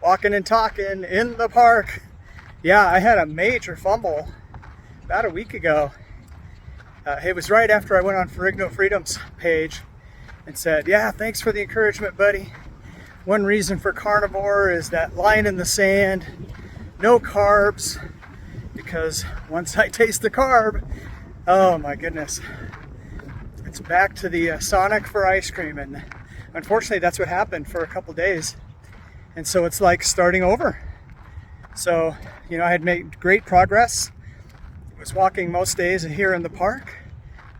walking and talking in the park. Yeah, I had a major fumble about a week ago. It was right after I went on Ferrigno Freedom's page and said, yeah, thanks for the encouragement, buddy. One reason for carnivore is that line in the sand, no carbs, because once I taste the carb, oh my goodness, it's back to the Sonic for ice cream. And unfortunately, that's what happened for a couple days. And so it's like starting over. So, you know, I had made great progress. I was walking most days here in the park,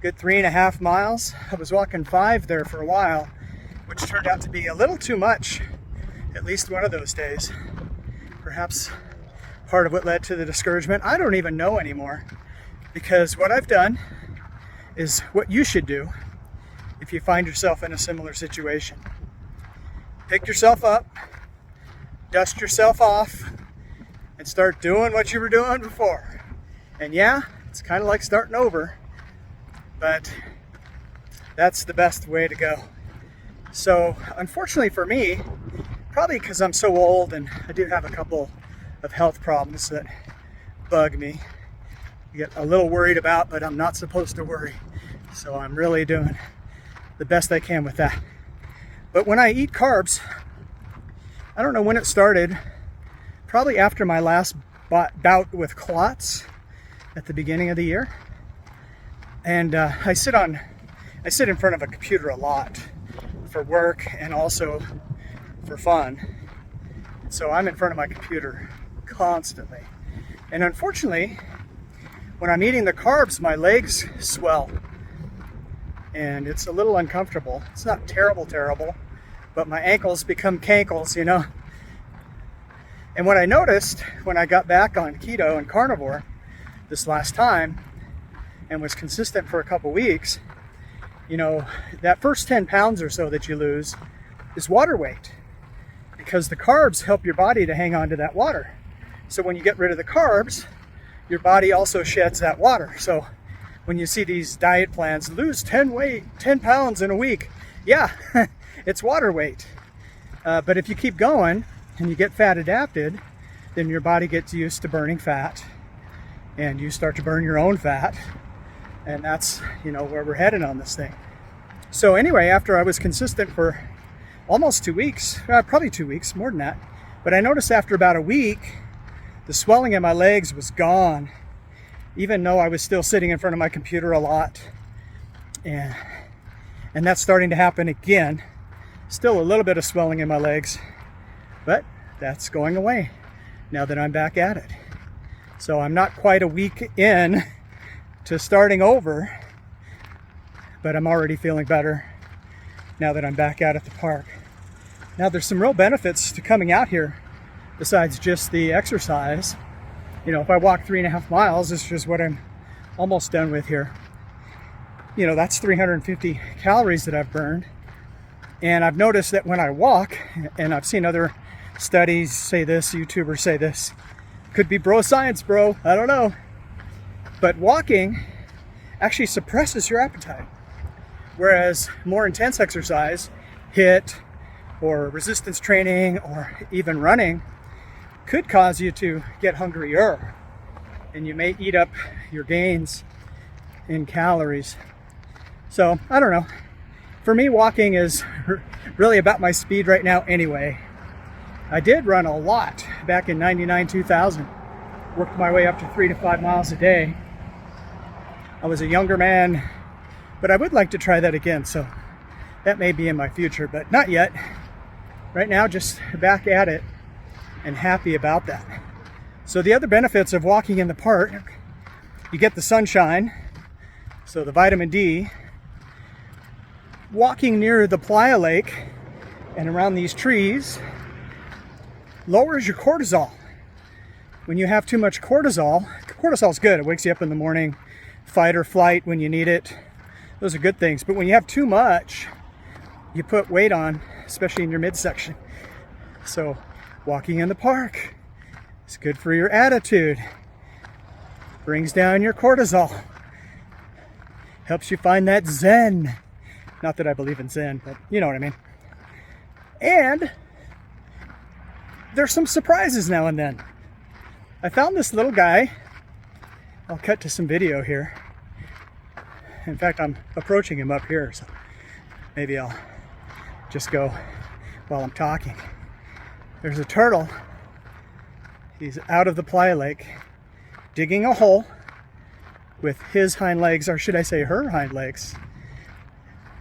good 3.5 miles. I was walking 5 there for a while, which turned out to be a little too much, at least one of those days. Perhaps part of what led to the discouragement. I don't even know anymore, because what I've done is what you should do if you find yourself in a similar situation. Pick yourself up, dust yourself off, and start doing what you were doing before. And yeah, it's kind of like starting over, but that's the best way to go. So unfortunately for me, probably because I'm so old and I do have a couple of health problems that bug me, I get a little worried about, but I'm not supposed to worry. So I'm really doing the best I can with that. But when I eat carbs, I don't know when it started, probably after my last bout with clots at the beginning of the year. And I sit in front of a computer a lot for work and also for fun. So I'm in front of my computer constantly. And unfortunately, when I'm eating the carbs, my legs swell. And it's a little uncomfortable. It's not terrible, but my ankles become cankles, you know. And what I noticed when I got back on keto and carnivore this last time and was consistent for a couple weeks, you know, that first 10 pounds or so that you lose is water weight, because the carbs help your body to hang on to that water. So when you get rid of the carbs, your body also sheds that water. So when you see these diet plans, lose 10 pounds in a week, yeah, it's water weight. But if you keep going and you get fat adapted, then your body gets used to burning fat and you start to burn your own fat. And that's, you know, where we're headed on this thing. So anyway, after I was consistent for almost 2 weeks, probably 2 weeks, more than that. But I noticed after about a week, the swelling in my legs was gone, even though I was still sitting in front of my computer a lot. And that's starting to happen again. Still a little bit of swelling in my legs, but that's going away now that I'm back at it. So I'm not quite a week in to starting over, but I'm already feeling better now that I'm back out at the park. Now there's some real benefits to coming out here besides just the exercise. You know, if I walk 3.5 miles, this is what I'm almost done with here. You know, that's 350 calories that I've burned. And I've noticed that when I walk, and I've seen other studies say this, YouTubers say this, could be bro science, bro, I don't know. But walking actually suppresses your appetite. Whereas more intense exercise, HIIT or resistance training or even running, could cause you to get hungrier. And you may eat up your gains in calories. So, I don't know. For me, walking is really about my speed right now anyway. I did run a lot back in 99, 2000. Worked my way up to 3 to 5 miles a day. I was a younger man, but I would like to try that again, so that may be in my future, but not yet. Right now, just back at it and happy about that. So the other benefits of walking in the park, you get the sunshine, so the vitamin D. Walking near the playa lake and around these trees lowers your cortisol. When you have too much cortisol is good. It wakes you up in the morning, fight or flight when you need it. Those are good things. But when you have too much, you put weight on, especially in your midsection. So walking in the park is good for your attitude. Brings down your cortisol. Helps you find that zen. Not that I believe in zen, but you know what I mean. And there's some surprises now and then. I found this little guy. I'll cut to some video here. In fact, I'm approaching him up here, so maybe I'll just go while I'm talking. There's a turtle. He's out of the playa lake, digging a hole with his hind legs, or should I say her hind legs.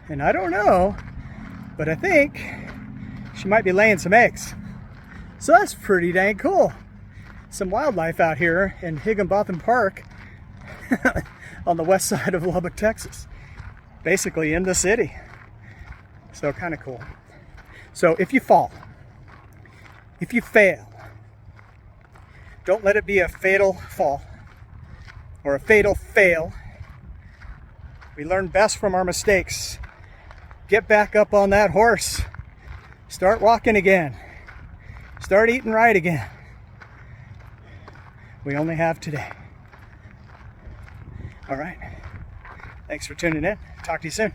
And I don't know, but I think she might be laying some eggs. So that's pretty dang cool. Some wildlife out here in Higginbotham Park on the west side of Lubbock, Texas. Basically in the city. So kind of cool. So if you fall, if you fail, don't let it be a fatal fall or a fatal fail. We learn best from our mistakes. Get back up on that horse. Start walking again. Start eating right again. We only have today. All right. Thanks for tuning in. Talk to you soon.